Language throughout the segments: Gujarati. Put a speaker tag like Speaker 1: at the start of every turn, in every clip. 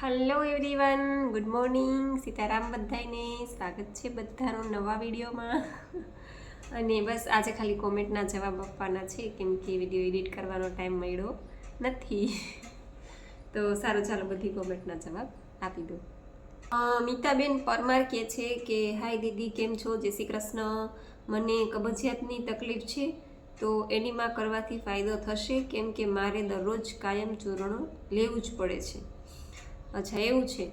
Speaker 1: Hello everyone, good morning. Sitaram બધાને સ્વાગત છે બધાનો નવા વિડીયોમાં. અને બસ આજે ખાલી કોમેન્ટના જવાબ આપવાના છે, કેમ કે વિડીયો એડિટ કરવાનો ટાઈમ મળ્યો નથી. તો સારું, ચાલો બધી કોમેન્ટના જવાબ આપી દો. મીતાબેન પરમાર કહે છે કે હાય દીદી, કેમ છો? જય શ્રી કૃષ્ણ. મને કબજિયાતની તકલીફ છે, તો એનીમાં કરવાથી ફાયદો થશે? કેમ કે મારે દરરોજ કાયમ ચૂર્ણ લેવું જ પડે છે. અચ્છા, એવું છે.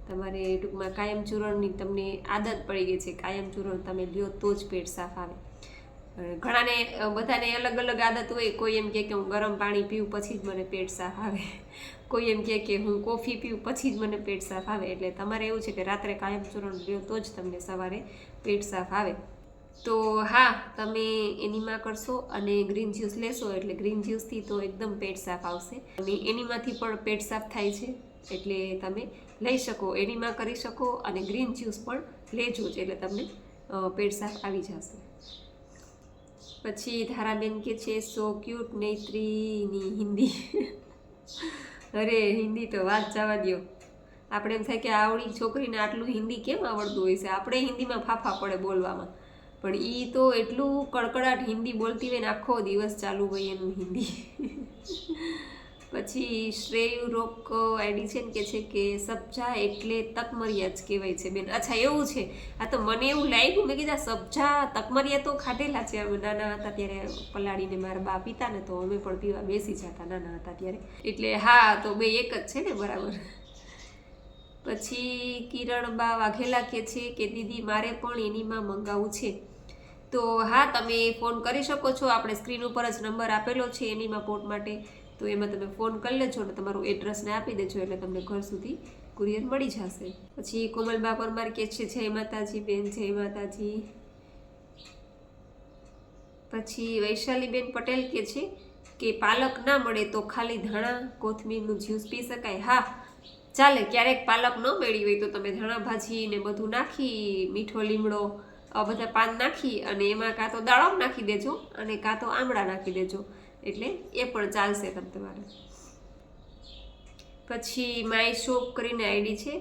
Speaker 1: તમારે ટૂંકમાં કાયમ ચૂર્ણની તમને આદત પડી ગઈ છે. કાયમ ચૂર્ણ તમે લ્યો તો જ પેટ સાફ આવે. ઘણાને બધાને અલગ અલગ આદત હોય. કોઈ એમ કહે કે હું ગરમ પાણી પીવું પછી જ મને પેટ સાફ આવે. કોઈ એમ કહે કે હું કોફી પીવું પછી જ મને પેટ સાફ આવે. એટલે તમારે એવું છે કે રાત્રે કાયમ ચૂર્ણ લ્યો તો જ તમને સવારે પેટ સાફ આવે. તો હા, તમે એનીમાં કરશો અને ગ્રીન જ્યુસ લેશો એટલે ગ્રીન જ્યુસથી તો એકદમ પેટ સાફ આવશે. અને એનીમાંથી પણ પેટ સાફ થાય છે, એટલે તમે લઈ શકો, એનીમાં કરી શકો અને ગ્રીન જ્યુસ પણ લેજો જ, એટલે તમને પેટ સાફ આવી જશે. પછી ધારાબેન કે છે સો ક્યુટ નેત્રીની હિન્દી. અરે હિન્દી તો વાત જવા દો. આપણે એમ થાય કે આવડી છોકરીને આટલું હિન્દી કેમ આવડતું હોય છે. આપણે હિન્દીમાં ફાફા પડે બોલવામાં, પણ એ તો એટલું કડકડાટ હિન્દી બોલતી હોય ને આખો દિવસ ચાલુ હોય એનું હિન્દી. પછી શ્રેયુ રોક આઈડી છે ને કે છે કે સબ્જા એટલે તકમરિયા જ કહેવાય છે બેન. અચ્છા, એવું છે. આ તો મને એવું લાગ્યું, મેં કીધા સબ્જા તકમરિયા તો ખાધેલા છે. અમે નાના હતા ત્યારે પલાળીને મારા બા પીતા ને, તો અમે પણ પીવા બેસી જતા નાના હતા ત્યારે. એટલે હા, તો બે એક જ છે ને, બરાબર. પછી કિરણબા વાઘેલા કહે છે કે દીદી મારે પણ એનીમાં મંગાવવું છે. તો હા, તમે ફોન કરી શકો છો. આપણે સ્ક્રીન ઉપર જ નંબર આપેલો છે એનીમાં પોર્ટ માટે, તો એમાં તમે ફોન કરી લેજો ને તમારું એડ્રેસને આપી દેજો, એટલે તમને ઘર સુધી કુરિયર મળી જશે. પછી કોમલબા પરમાર કહે છે જય માતાજી બેન, જય માતાજી. પછી વૈશાલીબેન પટેલ કહે છે કે પાલક ના મળે તો ખાલી ધાણા કોથમીરનું જ્યુસ પી શકાય? હા, ચાલે. ક્યારેક પાલક ન મેળવી હોય તો તમે ધાણા ભાજી ને બધું નાખી, મીઠો લીમડો બધા પાન નાખી અને એમાં કાં તો દાડમ નાખી દેજો અને કાં તો આમળા નાખી દેજો, એટલે એ પણ ચાલશે તમારે. પછી માય શોપ કરીને આઈડી છે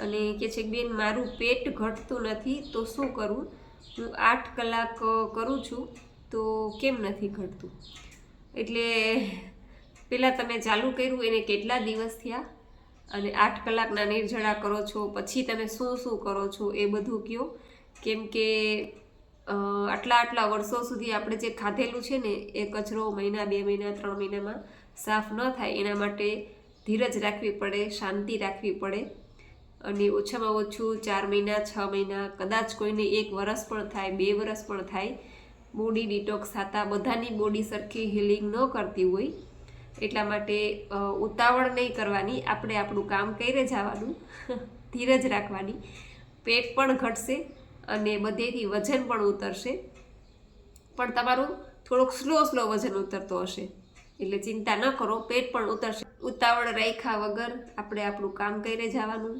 Speaker 1: અને કે છે બેન મારું પેટ ઘટતું નથી તો શું કરવું? હું 8 કલાક કરું છું તો કેમ નથી ઘટતું? એટલે પહેલાં તમે ચાલુ કર્યું એને કેટલા દિવસ થયા અને 8 કલાકના નિર્જળા કરો છો, પછી તમે શું શું કરો છો એ બધું કહો. કેમ કે આટલા વર્ષો સુધી આપણે જે ખાધેલું છે ને એ કચરો મહિના 2 મહિના 3 મહિનામાં સાફ ન થાય, એના માટે ધીરજ રાખવી પડે, શાંતિ રાખવી પડે. અને ઓછામાં ઓછું 4 મહિના 6 મહિના, કદાચ કોઈને 1 વર્ષ પણ થાય, 2 વર્ષ પણ થાય, બોડી ડિટોક્સ થતા. બધાની બોડી સરખી હિલિંગ ન કરતી હોય, એટલા માટે ઉતાવળ નહીં કરવાની. આપણે આપણું કામ કરે જવાનું, ધીરજ રાખવાની. પેટ પણ ઘટશે અને બધેથી વજન પણ ઉતરશે, પણ તમારું થોડુંક સ્લો વજન ઉતરતો હશે, એટલે ચિંતા ન કરો, પેટ પણ ઉતરશે. ઉતાવળ રાખ્યા વગર આપણે આપણું કામ કરે જવાનું.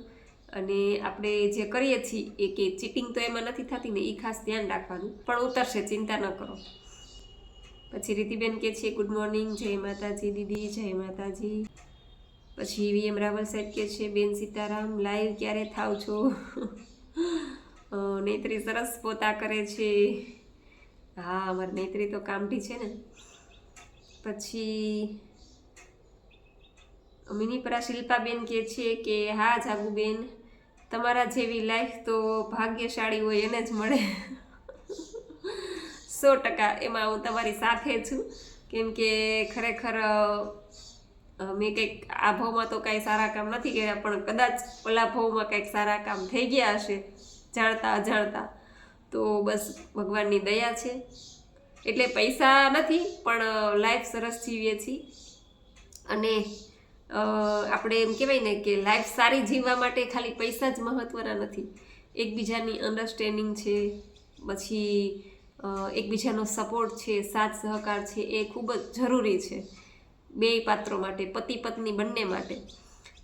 Speaker 1: અને આપણે જે કરીએ છીએ એ કે ચીટિંગ તો એમાં નથી થતી ને, એ ખાસ ધ્યાન રાખવાનું. પણ ઉતરશે, ચિંતા ન કરો. પછી રીતિબેન કે છે ગુડ મોર્નિંગ, જય માતાજી દીદી, જય માતાજી. પછી વીએમ રાવલ સાહેબ કે છે બેન સીતારામ, લાઈવ ક્યારે થાવ છો? નેત્રી સરસ પોતા કરે છે. હા, અમારી નેત્રી તો કામઠી છે ને. પછી મિનીપરા શિલ્પાબેન કહે છે કે હા જાગુબેન, તમારા જેવી લાઈફ તો ભાગ્યશાળી હોય એને જ મળે. 100% એમાં હું તમારી સાથે છું. કેમ કે ખરેખર મેં કંઈક આ ભાવમાં તો કાંઈ સારા કામ નથી કર્યા, પણ કદાચ ઓલા ભાવમાં કંઈક સારા કામ થઈ ગયા હશે જાણતા અજાણતા. તો બસ ભગવાનની દયા છે. એટલે પૈસા નથી, પણ લાઈફ સરસ જીવીએ છીએ. અને આપણે એમ કહેવાય ને કે લાઈફ સારી જીવવા માટે ખાલી પૈસા જ મહત્ત્વના નથી. એકબીજાની અન્ડરસ્ટેન્ડિંગ છે, પછી એકબીજાનો સપોર્ટ છે, સાથ સહકાર છે, એ ખૂબ જ જરૂરી છે બેય પાત્રો માટે, પતિ પત્ની બંને માટે.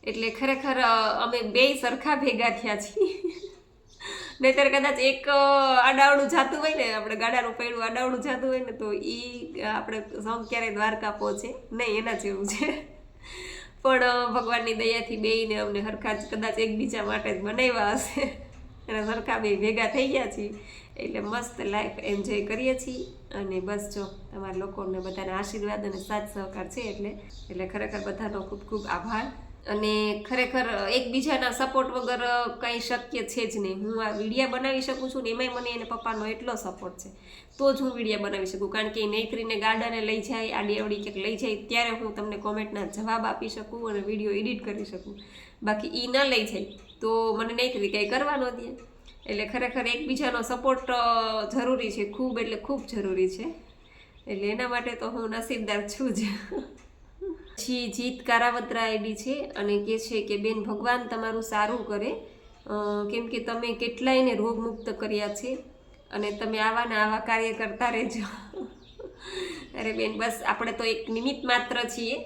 Speaker 1: એટલે ખરેખર અમે બેય સરખા ભેગા થયા છીએ. નહીંતર કદાચ એક આડાવડું જાતું હોય ને, આપણે ગાડાનું પૈડું આડાવડું જાતું હોય ને, તો એ આપણે સૌ ક્યારેય દ્વારકા પહોંચે નહીં, એના જેવું છે. પણ ભગવાનની દયાથી બેયને અમને હરખા જ કદાચ એકબીજા માટે જ બનાવ્યા હશે અને સરખા બે ભેગા થઈ ગયા છીએ એટલે મસ્ત લાઈફ એન્જોય કરીએ છીએ. અને બસ જો તમારા લોકોને બધાના આશીર્વાદ અને સાથ સહકાર છે એટલે ખરેખર બધાનો ખૂબ ખૂબ આભાર. અને ખરેખર એકબીજાના સપોર્ટ વગર કંઈ શક્ય છે જ નહીં. હું આ વિડીયા બનાવી શકું છું ને એમાંય મને એને પપ્પાનો એટલો સપોર્ટ છે તો જ હું વિડીયા બનાવી શકું. કારણ કે એ નૈત્રીને ગાર્ડને લઈ જાય, આડી અવડી ક્યાંક લઈ જાય ત્યારે હું તમને કોમેન્ટના જવાબ આપી શકું અને વિડીયો એડિટ કરી શકું. બાકી એ ન લઈ જાય તો મને નૈત્રી કંઈ કરવા ન દે. એટલે ખરેખર એકબીજાનો સપોર્ટ જરૂરી છે, ખૂબ એટલે ખૂબ જરૂરી છે. એટલે એના માટે તો હું નસીબદાર છું જ. પછી જીત કારાવત્રા આઈડી છે અને કહે છે કે બેન ભગવાન તમારું સારું કરે, કેમ કે તમે કેટલાયને રોગમુક્ત કર્યા છે અને તમે આવા ને આવા કાર્ય કરતા રહેજો. અરે બેન બસ આપણે તો એક નિમિત્ત માત્ર છીએ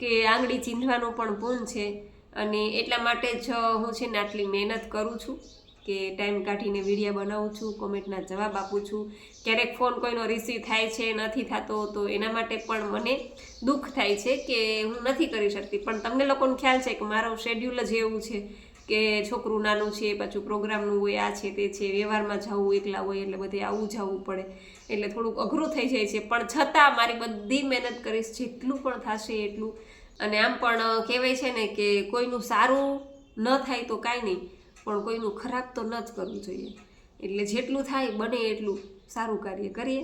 Speaker 1: કે આંગળી ચીંધવાનું પણ પૂન છે અને એટલા માટે જ હું છે ને આટલી મહેનત કરું છું કે ટાઈમ કાઢીને વિડીયો બનાવું છું, કોમેન્ટના જવાબ આપું છું. ક્યારેક ફોન કોઈનો રિસીવ થાય છે નથી થતો તો એના માટે પણ મને દુઃખ થાય છે કે હું નથી કરી શકતી. પણ તમને લોકોને ખ્યાલ છે કે મારો શેડ્યુલ જ એવું છે કે છોકરું નાનું છે, પાછું પ્રોગ્રામનું હોય, આ છે તે છે, વ્યવહારમાં જવું એકલા હોય એટલે બધે આવું જવું પડે એટલે થોડુંક અઘરું થઈ જાય છે. પણ છતાં મારી બધી મહેનત કરીશ જેટલું પણ થશે એટલું. અને આમ પણ કહેવાય છે ને કે કોઈનું સારું ન થાય તો કાંઈ નહીં પણ કોઈનું ખરાબ તો ન જ કરવું જોઈએ. એટલે જેટલું થાય બને એટલું સારું કાર્ય કરીએ.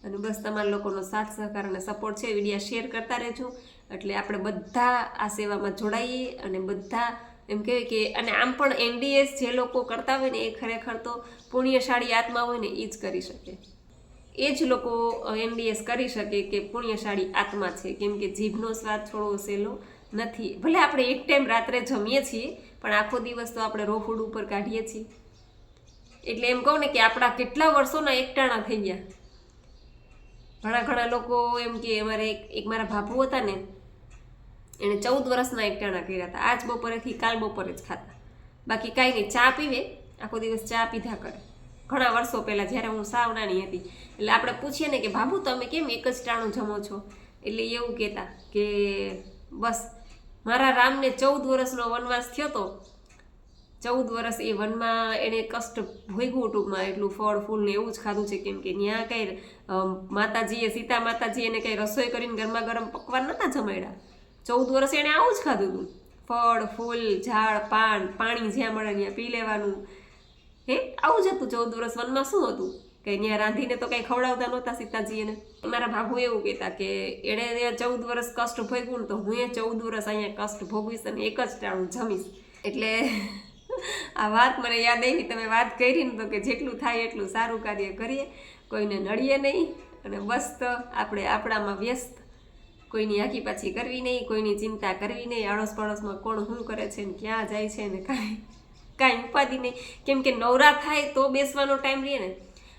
Speaker 1: અને બસ તમારા લોકોનો સાથ સહકાર અને સપોર્ટ છે, વિડીયા શેર કરતા રહેજો એટલે આપણે બધા આ સેવામાં જોડાઈએ. અને બધા એમ કહેવાય કે અને આમ પણ NDS જે લોકો કરતા હોય ને એ ખરેખર તો પુણ્યશાળી આત્મા હોય ને એ જ કરી શકે. એ જ લોકો NDS કરી શકે કે પુણ્યશાળી આત્મા છે. કેમ કે જીભનો સ્વાદ થોડો સહેલો નથી. ભલે આપણે એક ટાઈમ રાત્રે જમીએ છીએ પણ આખો દિવસ તો આપણે રો ફૂડ ઉપર કાઢીએ છીએ. એટલે એમ કહું ને કે આપણા કેટલા વર્ષોના એકટાણા થઈ ગયા. ઘણા લોકો એમ કે અમારે એક મારા બાપુ હતા ને એણે 14 વર્ષના એકટાણા કર્યા હતા. આજ બપોરેથી કાલ બપોરે જ ખાતા, બાકી કાંઈ નહીં. ચા પીવે, આખો દિવસ ચા પીધા કરે. ઘણા વર્ષો પહેલાં જ્યારે હું સાવ નાની હતી એટલે આપણે પૂછીએ ને કે બાબુ તમે કેમ એક જ ટાણું જમો છો એટલે એવું કહેતા કે બસ મારા રામને 14 વર્ષનો વનવાસ થયો તો 14 વર્ષ એ વનમાં એણે કષ્ટ ભોગવ્યું. ટૂંકમાં એટલું ફળ ફૂલ ને એવું જ ખાધું છે. કેમ કે ત્યાં કંઈ માતાજીએ સીતા માતાજી એને કંઈ રસોઈ કરીને ગરમા ગરમ પકવાન નહોતા જમાડ્યા. 14 વર્ષ એણે આવું જ ખાધું હતું. ફળ ફૂલ ઝાડ પાન પાણી જ્યાં મળે ત્યાં પી લેવાનું. આવું જ હતું. 14 વર્ષ વનમાં શું હતું કે ત્યાં રાંધીને તો કંઈ ખવડાવતા નહોતા સીતાજી એને. મારા બાબુ એવું કહેતા કે એણે 14 વર્ષ કષ્ટ ભોગવ્યું ને તો હું 14 વર્ષ અહીંયા કષ્ટ ભોગવીશ અને એક જ ટાણું જમીશ. એટલે આ વાત મને યાદ આવી. તમે વાત કરી ને તો કે જેટલું થાય એટલું સારું કાર્ય કરીએ, કોઈને નડીએ નહીં અને બસ તો આપણે આપણામાં વ્યસ્ત. કોઈની આખી પાછી કરવી નહીં, કોઈની ચિંતા કરવી નહીં. આડોશ પડોશમાં કોણ શું કરે છે ને ક્યાં જાય છે ને કાંઈ ઉપાધિ નહીં. કેમ કે નવરા થાય તો બેસવાનો ટાઈમ રહે ને.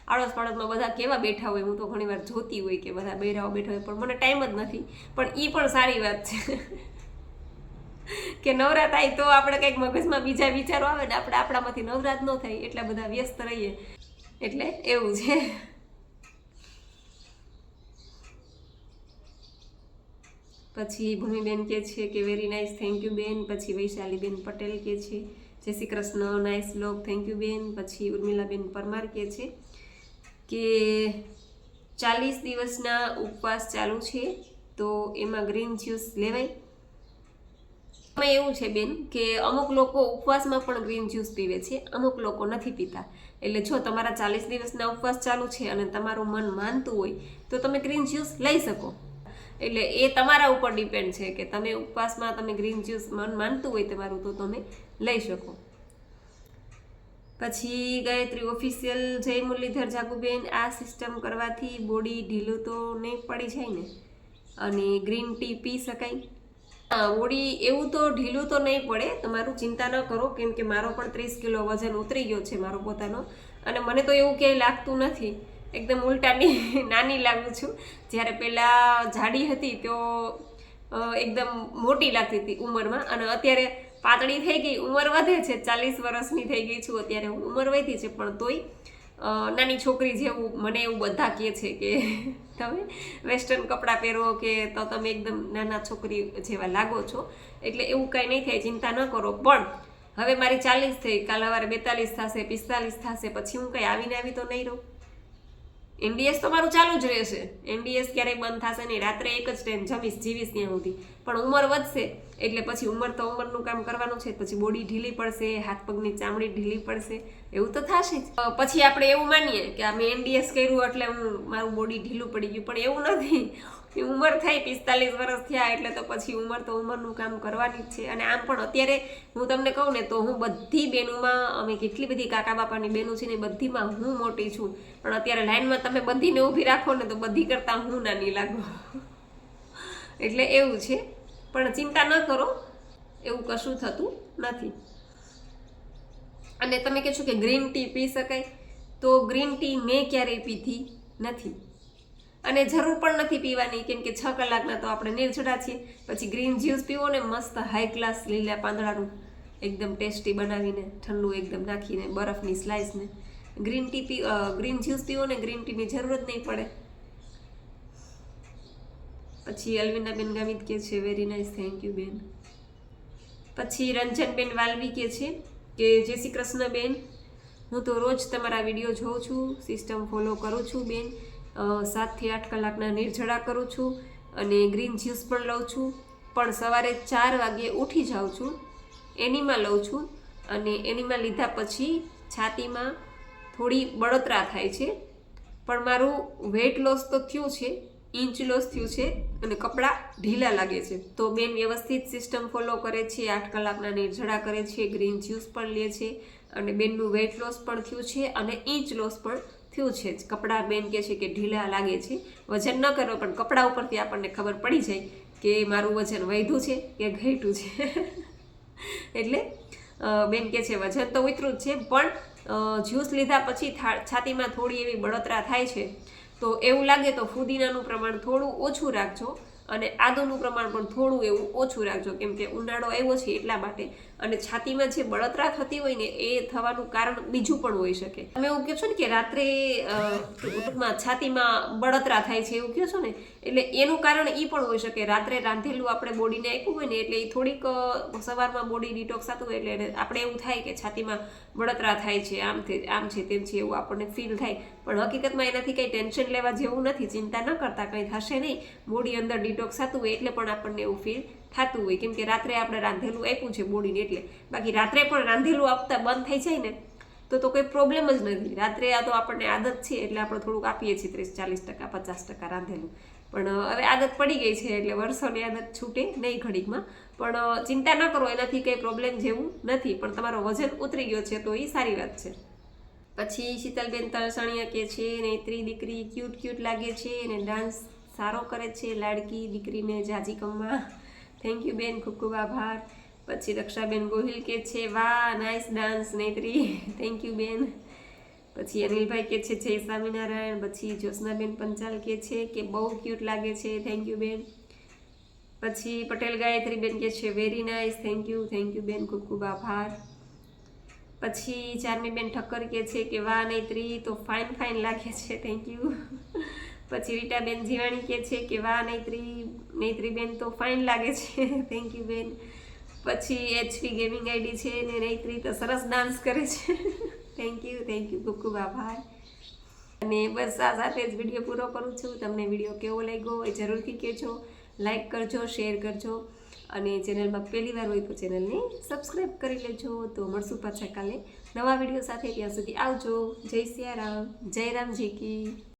Speaker 1: આડોશ પડોશમાં બધા કેવા બેઠા હોય, હું તો ઘણી વાર જોતી હોય કે બધા બૈરાઓ બેઠા હોય પણ મને ટાઈમ જ નથી. પણ એ પણ સારી વાત છે કે નવરા થાય તો આપણે કંઈક મગજમાં બીજા વિચારો આવે ને આપણે આપણામાંથી નવરા જ ન થાય એટલા બધા વ્યસ્ત રહીએ. એટલે એવું છે. પછી ભૂમિબેન કહે છે કે વેરી નાઇસ, થેન્ક યુ બેન. પછી વૈશાલીબેન પટેલ કહે છે જય Shri Krishna, nice blog, thank you બેન. પછી ઉર્મિલાબેન પરમાર કહે છે કે 40 દિવસના ઉપવાસ ચાલુ છે તો એમાં ગ્રીન જ્યુસ લેવાય. એવું છે બેન કે અમુક લોકો ઉપવાસમાં પણ ગ્રીન જ્યુસ પીવે છે, અમુક લોકો નથી પીતા. એટલે જો તમારા 40 દિવસના ઉપવાસ ચાલુ છે અને તમારું મન માનતું હોય તો તમે ગ્રીન જ્યુસ લઈ શકો. એટલે એ તમારા ઉપર ડિપેન્ડ છે કે તમે ઉપવાસમાં તમે ગ્રીન જ્યુસ મન માનતું હોય તમારું તો તમે લઈ શકો. પછી ગાયત્રી ઓફિશિયલ જય મુરલીધર જાગુબેન, આ સિસ્ટમ કરવાથી બોડી ઢીલું તો નહીં પડી જાય ને અને ગ્રીન ટી પી શકાય? બોડી એવું તો ઢીલું તો નહીં પડે, તમારું ચિંતા ન કરો. કેમ કે મારો પણ 30 કિલો વજન ઉતરી ગયો છે મારો પોતાનો અને મને તો એવું ક્યાંય લાગતું નથી. એકદમ ઉલટાની નાની લાગું છું. જ્યારે પહેલાં જાડી હતી તો એકદમ મોટી લાગતી હતી ઉંમરમાં અને અત્યારે પાતળી થઈ ગઈ, ઉંમર વધે છે, 40 વર્ષની થઈ ગઈ છું અત્યારે હું, ઉંમર વધી છે પણ તોય નાની છોકરી જેવું મને એવું બધા કહે છે કે તમે વેસ્ટર્ન કપડાં પહેરો કે તો તમે એકદમ નાના છોકરી જેવા લાગો છો, એટલે એવું કાંઈ નહીં થાય, ચિંતા ન કરો. પણ હવે મારી 40 થઈ, કાલ સવારે 42 થશે, 45 થશે, પછી હું કંઈ આવીને આવી તો નહીં રહું. NDS તો મારું ચાલુ જ રહેશે, NDS ક્યારેય બંધ થશે નહીં. રાત્રે એક જ ટાઈમ જમીશ, જીવીશ ત્યાં સુધી. પણ ઉંમર વધશે એટલે પછી ઉંમર તો ઉંમરનું કામ કરવાનું છે, પછી બોડી ઢીલી પડશે, હાથ પગની ચામડી ઢીલી પડશે, એવું તો થશે જ. પછી આપણે એવું માનીએ કે આ મેં NDS કર્યું એટલે મારું બોડી ઢીલું પડી ગયું, પણ એવું નથી. ઉંમર થઈ 45 વર્ષ થયા એટલે તો પછી ઉંમર તો ઉંમરનું કામ કરવાની જ છે. અને આમ પણ અત્યારે હું તમને કહું ને તો હું બધી બહેનોમાં, અમે કેટલી બધી કાકા બાપાની બહેનો છે ને બધીમાં હું મોટી છું, પણ અત્યારે લાઈનમાં તમે બધીને ઊભી રાખો ને તો બધી કરતાં હું નાની લાગુ. એટલે એવું છે. પણ ચિંતા ન કરો, એવું કશું થતું નથી. અને તમે કહો છો કે ગ્રીન ટી પી શકાય, તો ગ્રીન ટી મેં ક્યારેય પીધી નથી અને જરૂર પણ નથી પીવાની, કેમ કે 6 કલાકના તો આપણે નિર્જળા છીએ. પછી ગ્રીન જ્યુસ પીવો ને મસ્ત હાઈ ક્લાસ લીલા પાંદડાનું એકદમ ટેસ્ટી બનાવીને, ઠંડુ એકદમ નાખીને, બરફની સ્લાઇસને ગ્રીન જ્યુસ પીવો ને, ગ્રીન ટીની જરૂર જ નહીં પડે. પછી અલ્વિનાબેન ગામિત કહે છે વેરી નાઇસ, થેન્ક યુ બેન. પછી રંજનબેન વાલવી કહે છે કે જય શ્રી કૃષ્ણ બેન, હું તો રોજ તમારા વિડીયો જોઉં છું, સિસ્ટમ ફોલો કરું છું બેન, 7 થી 8 કલાકના નિર્જળા કરું છું અને ગ્રીન જ્યુસ પણ લઉં છું, પણ સવારે 4 વાગે ઉઠી જાઉં છું, એનીમાં લઉં છું અને એનીમાં લીધા પછી છાતીમાં થોડી બળતરા થાય છે, પણ મારું વેઇટ લોસ તો થયું છે, ઇંચ લોસ થયું છે અને કપડાં ઢીલા લાગે છે. તો બેન વ્યવસ્થિત સિસ્ટમ ફોલો કરે છે, 8 કલાકના નિર્જળા કરે છે, ગ્રીન જ્યુસ પણ લે છે અને બેનનું વેઇટ લોસ પણ થયું છે અને ઇંચ લોસ પણ થયું છે. કપડાં બેન કહે છે કે ઢીલા લાગે છે. વજન ન કરો પણ કપડાં ઉપરથી આપણને ખબર પડી જાય કે મારું વજન વધ્યું છે કે ઘટ્યું છે. એટલે બેન કહે છે વજન તો ઉતર્યું જ છે, પણ જ્યુસ લીધા પછી છાતીમાં થોડી એવી બળતરા થાય છે. તો એવું લાગે તો ફુદીનાનું પ્રમાણ થોડું ઓછું રાખજો અને આદુનું પ્રમાણ પણ થોડું એવું ઓછું રાખજો, કેમ કે ઉનાળો આવ્યો છે એટલા માટે. અને છાતીમાં જે બળતરા થતી હોય ને એ થવાનું કારણ બીજું પણ હોઈ શકે. તમે એવું કહો છો ને કે રાત્રે ટૂંકમાં છાતીમાં બળતરા થાય છે એવું કહો છો ને, એટલે એનું કારણ એ પણ હોઈ શકે. રાત્રે રાંધેલું આપણે બોડીને આપ્યું હોય ને એટલે એ થોડીક સવારમાં બોડી ડિટોક્સ થતું હોય એટલે આપણે એવું થાય કે છાતીમાં બળતરા થાય છે, આમ છે તેમ છે એવું આપણને ફીલ થાય. પણ હકીકતમાં એનાથી કંઈ ટેન્શન લેવા જેવું નથી, ચિંતા ન કરતા, કંઈ થશે નહીં. બોડી અંદર ડિટોક્સ થતું હોય એટલે પણ આપણને એવું ફીલ થતું હોય, કેમ કે રાત્રે આપણે રાંધેલું આપ્યું છે બોડીને એટલે. બાકી રાત્રે પણ રાંધેલું આપતા બંધ થઈ જાય ને તો કોઈ પ્રોબ્લેમ જ નથી. રાત્રે આ તો આપણને આદત છે એટલે આપણે થોડુંક આપીએ છીએ 30-40%, 50% રાંધેલું. પણ હવે આદત પડી ગઈ છે એટલે વર્ષોની આદત છૂટે નહીં ઘડીકમાં. પણ ચિંતા ન કરો, એનાથી કંઈ પ્રોબ્લેમ જેવું નથી, પણ તમારો વજન ઉતરી ગયો છે તો એ સારી વાત છે. પછી શીતલબેન તલસણિયા કહે છે નૈત્રી દીકરી ક્યુટ લાગે છે અને ડાન્સ સારો કરે છે, લાડકી દીકરીને જાજી કમવા. થેન્ક યુ બેન, ખૂબ ખૂબ આભાર. પછી રક્ષાબેન ગોહિલ કહે છે વાહ નાઇસ ડાન્સ નૈત્રી, થેન્ક યુ બેન. પછી અનિલભાઈ કહે છે જય સ્વામિનારાયણ. પછી જ્યોત્સનાબેન પંચાલ કહે છે કે બહુ ક્યુટ લાગે છે, થેન્ક યુ બેન. પછી પટેલ ગાયત્રી બેન કહે છે વેરી નાઇસ, થેન્ક યુ બેન, ખૂબ ખૂબ આભાર. પછી ચાર્મીબેન ઠક્કર કહે છે કે વાહ નૈત્રી તો ફાઇન લાગે છે, થેન્ક યુ. પછી રીટાબેન જીવાણી કહે છે કે વાહ નૈત્રી બેન તો ફાઇન લાગે છે, થેન્ક યુ બેન. પછી HP ગેમિંગ આઈડી છે ને નૈત્રી તો સરસ ડાન્સ કરે છે, થેન્ક યુ, ખૂબ ખૂબ આભાર. અને બસ આ સાથે જ વિડીયો પૂરો કરું છું. તમને વિડીયો કેવો લાગ્યો એ જરૂરથી કહેજો, લાઈક કરજો, શેર કરજો અને ચેનલમાં પહેલી વાર હોય તો ચેનલને સબસ્ક્રાઈબ કરી લેજો. તો મળશું પાછા કાલે નવા વિડીયો સાથે. ત્યાં સુધી આવજો. જય સિયારામ, જય રામજી કી.